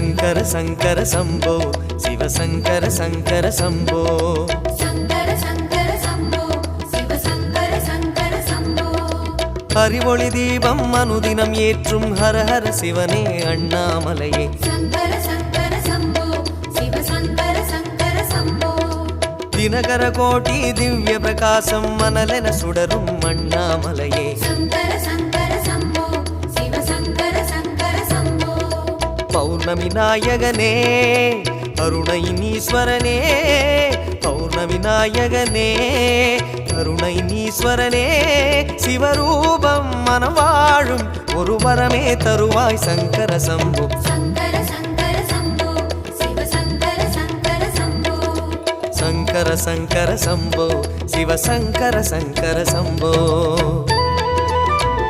சங்கர சங்கர சம்போ சிவ சங்கர சங்கர சம்போ சங்கர சங்கர சம்போ சிவ சங்கர சங்கர சம்போ அறிவொளி தீபம் அனுதினம் ஏற்றும் ஹர ஹர சிவனே அண்ணாமலையே சங்கர சங்கர சம்போ சிவ சங்கர சங்கர சம்போ தினகர கோட்டி திவ்ய பிரகாசம் மனலென சுடரும் அண்ணாமலையே சங்கர சங்கர சம்போ சிவ சங்கர சங்கர சம்போ பௌர்ணமி நாயகனே அருணை நீஸ்வரனே பௌர்ணமி நாயகனே அருணை நீஸ்வரனே சிவரூபம் மனம் வாழும் ஒரு வரமே தருவாய் சங்கர சம்போ சங்கர சங்கர சம்போ சிவ சங்கர சங்கர சம்போ சங்கர சங்கர சம்போ சிவ சங்கர சங்கர சம்போ